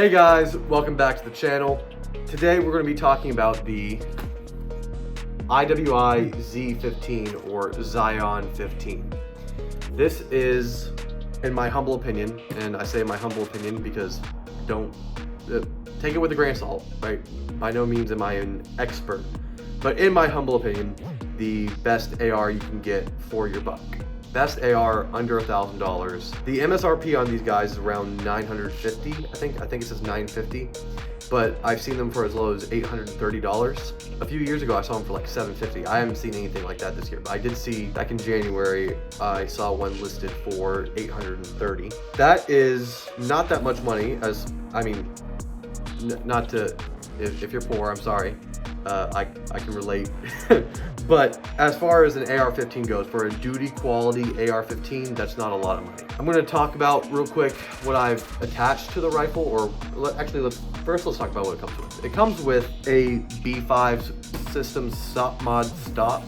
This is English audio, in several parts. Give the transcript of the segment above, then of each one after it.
Hey guys, welcome back to the channel. Today we're going to be talking about the IWI Z-15 or Zion 15. This is, in my humble opinion, and I say my humble opinion because don't take it with a grain of salt, right? By no means am I an expert, but in my humble opinion, the best AR you can get for your buck. Best AR under $1,000. The MSRP on these guys is around $950. I think it says $950, but I've seen them for as low as $830. A few years ago, I saw them for like $750. I haven't seen anything like that this year, but I did see back in January, I saw one listed for $830. That is not that much money, as I mean, not to, if you're poor, I'm sorry. I can relate. But as far as an AR-15 goes, for a duty quality AR-15, that's not a lot of money. I'm going to talk about real quick what I've attached to the rifle, or actually let's talk about what it comes with. It comes with a B5 system SOP mod stock.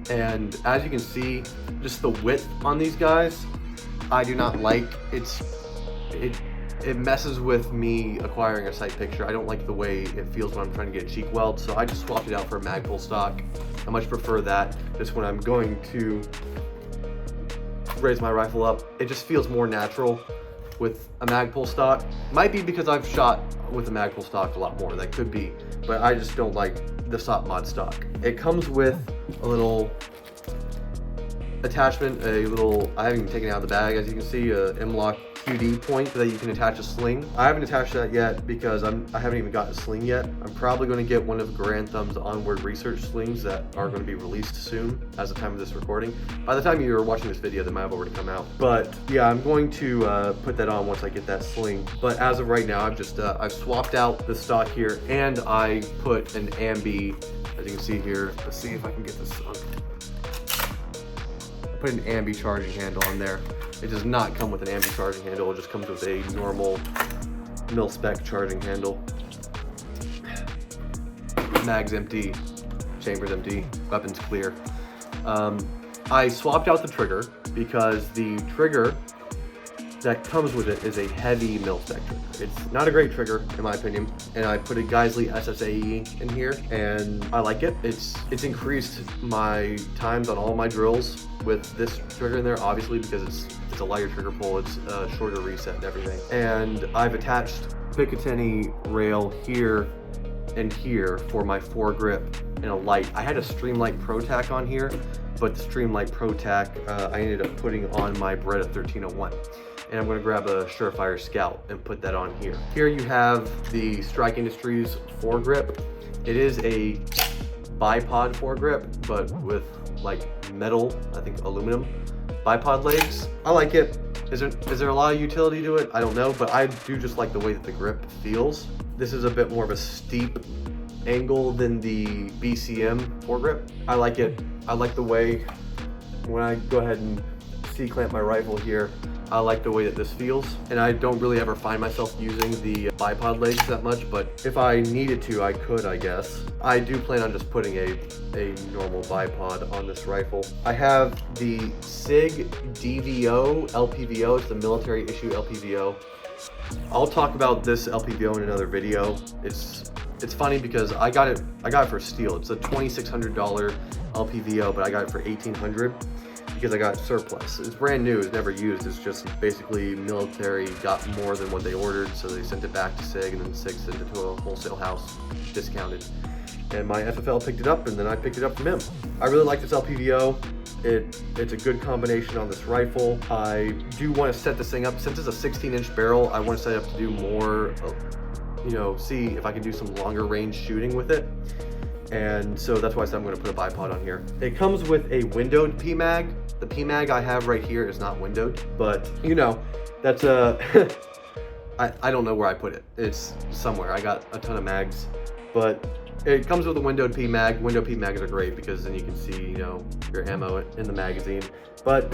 And as you can see, just the width on these guys, I do not like. It messes with me acquiring a sight picture. I don't like the way it feels when I'm trying to get a cheek weld, so I just swapped it out for a Magpul stock. I much prefer that just when I'm going to raise my rifle up. It just feels more natural with a Magpul stock. Might be because I've shot with a Magpul stock a lot more, that could be, but I just don't like the SOP mod stock. It comes with a little attachment, I haven't even taken it out of the bag, as you can see, a M-LOK QD point that you can attach a sling. I haven't attached that yet because I haven't even got a sling yet. I'm probably going to get one of Grand Thumb's onward research slings that are going to be released soon as the time of this recording. By the time you're watching this video, they might have already come out. But yeah, I'm going to put that on once I get that sling. But as of right now, I've swapped out the stock here, and I put an ambi, as you can see here. Let's see if I can get this on. I put an ambi charging handle on there. It does not come with an ambi charging handle, it just comes with a normal mil-spec charging handle. Mag's empty, chamber's empty, weapon's clear. I swapped out the trigger because the trigger that comes with it is a heavy mil-spec trigger. It's not a great trigger, in my opinion, and I put a Geisley SSAE in here, and I like it. It's increased my times on all my drills with this trigger in there, obviously, because it's a lighter trigger pull, it's a shorter reset and everything. And I've attached Picatinny rail here and here for my foregrip and a light. I had a Streamlight Pro Tac on here, but the Streamlight Pro Tac I ended up putting on my Beretta 1301. And I'm going to grab a Surefire Scout and put that on here. Here you have the Strike Industries foregrip. It is a bipod foregrip, but with like metal, I think aluminum bipod legs. I like it. Is there a lot of utility to it? I don't know, but I do just like the way that the grip feels. This is a bit more of a steep angle than the BCM foregrip. I like it. I like the way, when I go ahead and C-clamp my rifle here, I like the way that this feels, and I don't really ever find myself using the bipod legs that much, but if I needed to, I could, I guess. I do plan on just putting a normal bipod on this rifle. I have the SIG DVO LPVO, it's the military issue LPVO. I'll talk about this LPVO in another video. It's funny because I got it for steal. It's a $2,600 LPVO, but I got it for $1,800. Because I got surplus. It's brand new, it's never used. It's just basically military got more than what they ordered, so they sent it back to SIG, and then SIG sent it to a wholesale house, discounted. And my FFL picked it up, and then I picked it up from him. I really like this LPVO. It's a good combination on this rifle. I do want to set this thing up. Since it's a 16-inch barrel, I want to set it up to do more, see if I can do some longer range shooting with it. And so that's why I said I'm going to put a bipod on here. It comes with a windowed PMag. The PMag I have right here is not windowed, but that's I don't know where I put it. It's somewhere. I got a ton of mags, but it comes with a windowed PMag. Window PMags are great because then you can see, your ammo in the magazine. But,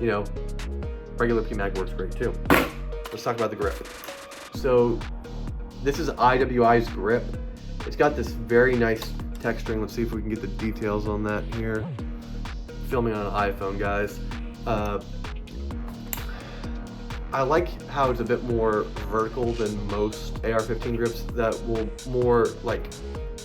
regular PMag works great too. Let's talk about the grip. So this is IWI's grip. It's got this very nice texturing. Let's see if we can get the details on that here. Filming on an iPhone, guys. I like how it's a bit more vertical than most AR-15 grips that will more like,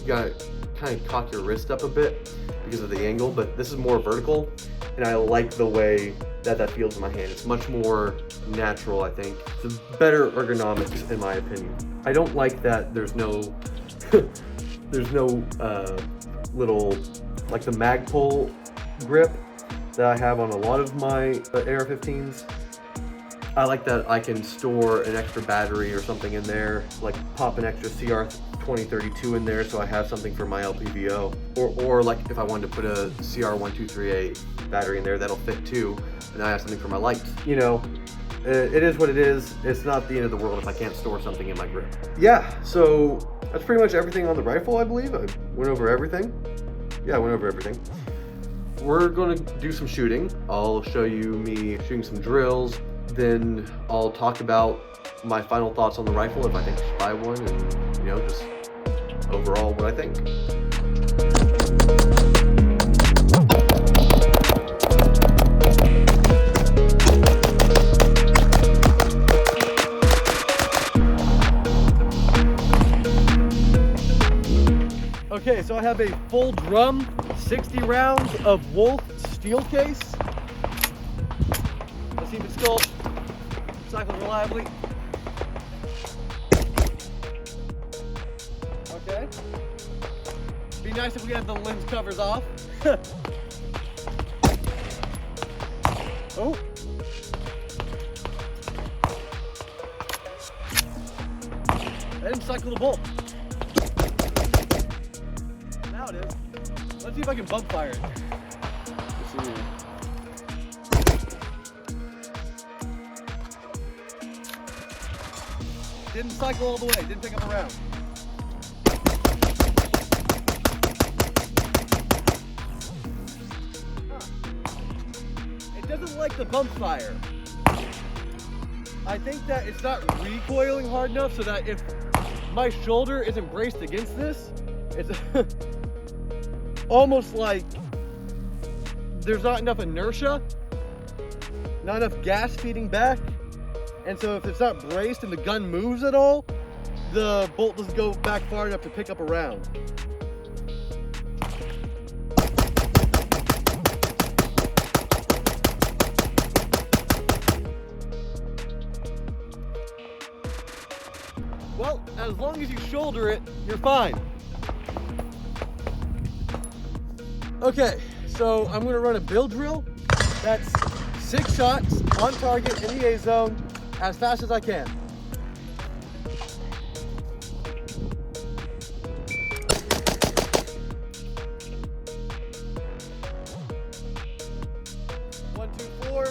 you gotta kind of cock your wrist up a bit because of the angle, but this is more vertical, and I like the way that feels in my hand. It's much more natural, I think. It's better ergonomics in my opinion. I don't like that there's no there's no little, like the Magpul grip that I have on a lot of my AR-15s. I like that I can store an extra battery or something in there, like pop an extra CR2032 in there so I have something for my LPVO. Or like if I wanted to put a CR1238 battery in there, that'll fit too, and I have something for my lights. You know, it is what it is. It's not the end of the world if I can't store something in my grip. Yeah, so that's pretty much everything on the rifle, I believe. I went over everything. Yeah, I went over everything. We're gonna do some shooting. I'll show you me shooting some drills. Then I'll talk about my final thoughts on the rifle, if I think I should buy one, and you know, just overall what I think. Okay, so I have a full drum, 60 rounds of Wolf steel case. Let's see if it's still cycles reliably. Okay. Be nice if we had the lens covers off. Oh. I didn't cycle the bolt. Now it is. Let's see if I can bump fire it. Let's see. Didn't cycle all the way, didn't pick up a round. Huh. It doesn't like the bump fire. I think that it's not recoiling hard enough so that if my shoulder isn't braced against this, it's almost like there's not enough inertia, not enough gas feeding back. And so if it's not braced and the gun moves at all, the bolt doesn't go back far enough to pick up a round. Well, as long as you shoulder it, you're fine. Okay, so I'm gonna run a build drill. That's 6 shots on target in the A zone as fast as I can. One, two, four.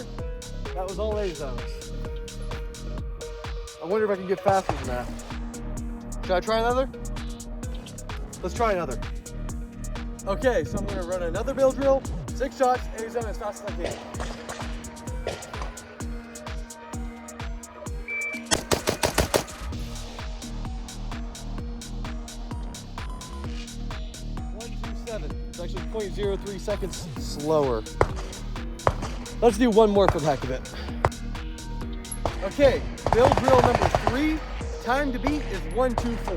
That was all A zones. I wonder if I can get faster than that. Should I try another? Let's try another. Okay, so I'm gonna run another build drill, 6 shots, A zone as fast as I can. It's actually 0.03 seconds slower. Let's do one more for the heck of it. Okay, build drill number 3. Time to beat is 1, 2, 4.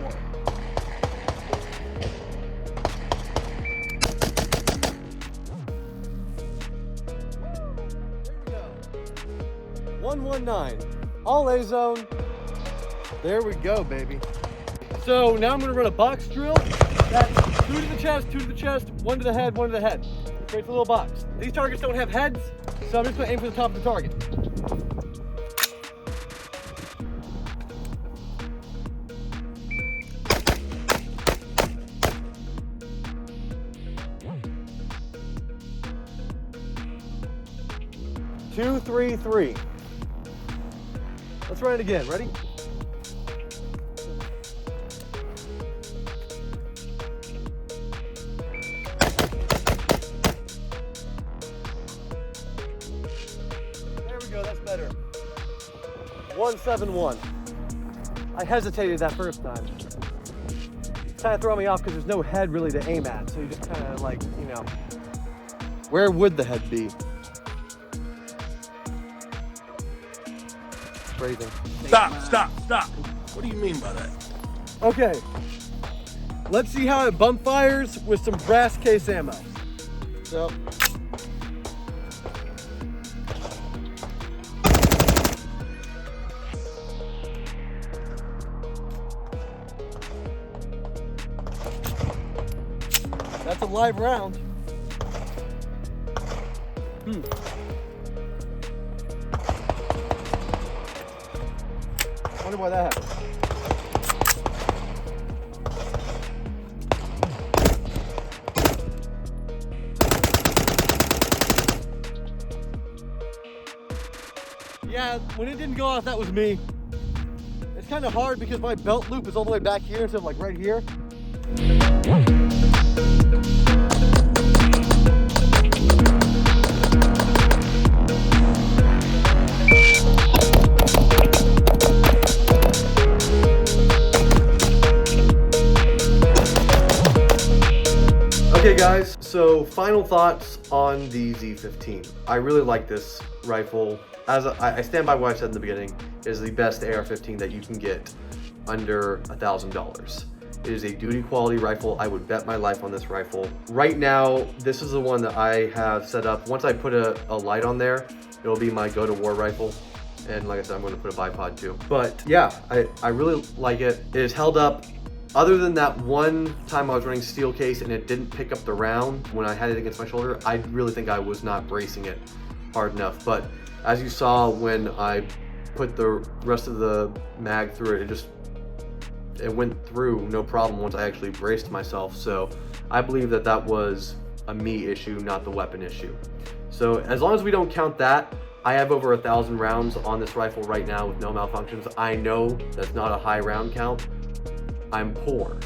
There we go. 119. All A zone. There we go, baby. So now I'm gonna run a box drill. That's 2 to the chest, 2 to the chest, 1 to the head, 1 to the head. Creates a little box. These targets don't have heads, so I'm just gonna aim for the top of the target. Two, three, three. Let's run it again. Ready? There we go. That's better. 171. I hesitated that first time. Kind of throw me off because there's no head really to aim at. So you just kind of like, you know, where would the head be? phrasing. Stop. What do you mean by that? Okay, let's see how it bump fires with some brass case ammo. So. That's a live round. Wonder why that happened. Yeah, when it didn't go off, that was me. It's kind of hard because my belt loop is all the way back here instead of like right here. Okay guys, so final thoughts on the Z-15. I really like this rifle. As I stand by what I said in the beginning, it is the best AR-15 that you can get under $1,000. It is a duty quality rifle. I would bet my life on this rifle. Right now, this is the one that I have set up. Once I put a light on there, it'll be my go-to-war rifle. And like I said, I'm going to put a bipod too. But yeah, I really like it. It is held up. Other than that one time I was running steel case and it didn't pick up the round when I had it against my shoulder, I really think I was not bracing it hard enough. But as you saw when I put the rest of the mag through it, it went through no problem once I actually braced myself. So I believe that that was a me issue, not the weapon issue. So as long as we don't count that, I have over 1,000 rounds on this rifle right now with no malfunctions. I know that's not a high round count. I'm poor.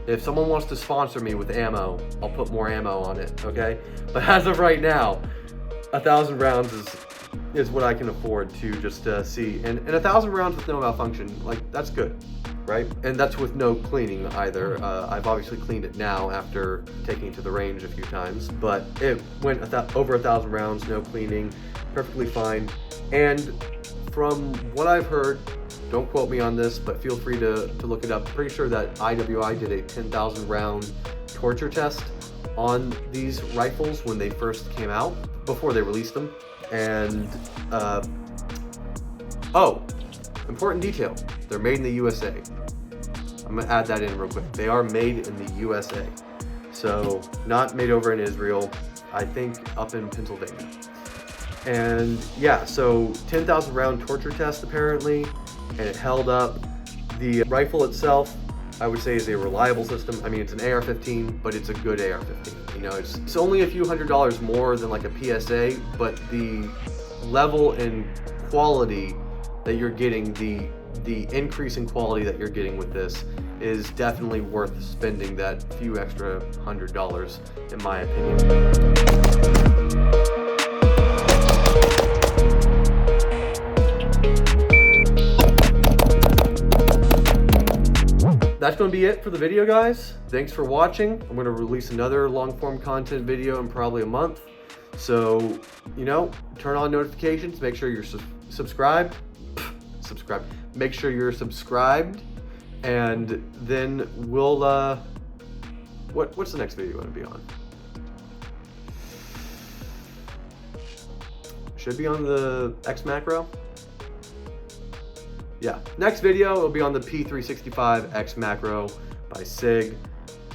If someone wants to sponsor me with ammo, I'll put more ammo on it, okay? But as of right now, 1,000 rounds is what I can afford to just see. And 1,000 rounds with no malfunction, like, that's good, right? And that's with no cleaning either. I've obviously cleaned it now after taking it to the range a few times, but it went over 1,000 rounds, no cleaning, perfectly fine. And from what I've heard, don't quote me on this, but feel free to look it up. Pretty sure that IWI did a 10,000 round torture test on these rifles when they first came out, before they released them. And, oh, important detail, they're made in the USA. I'm gonna add that in real quick. They are made in the USA. So, not made over in Israel, I think up in Pennsylvania. And yeah, so 10,000 round torture test apparently, and it held up. The rifle itself, I would say, is a reliable system. I mean, it's an AR-15, but it's a good AR-15. You know, it's only a few $100s more than like a PSA, but the level and quality that you're getting, the increase in quality that you're getting with this is definitely worth spending that few extra $100, in my opinion. That's going to be it for the video, guys. Thanks for watching. I'm going to release another long form content video in probably a month. So, you know, turn on notifications, make sure you're subscribed. Make sure you're subscribed, and then we'll, what's the next video going to be on? Should be on the X Macro. Yeah, next video will be on the P365 X Macro by SIG.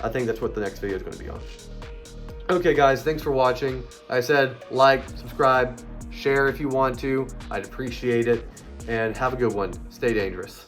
I think that's what the next video is going to be on. Okay guys, thanks for watching. Like I said, like, subscribe, share if you want to. I'd appreciate it. And have a good one. Stay dangerous.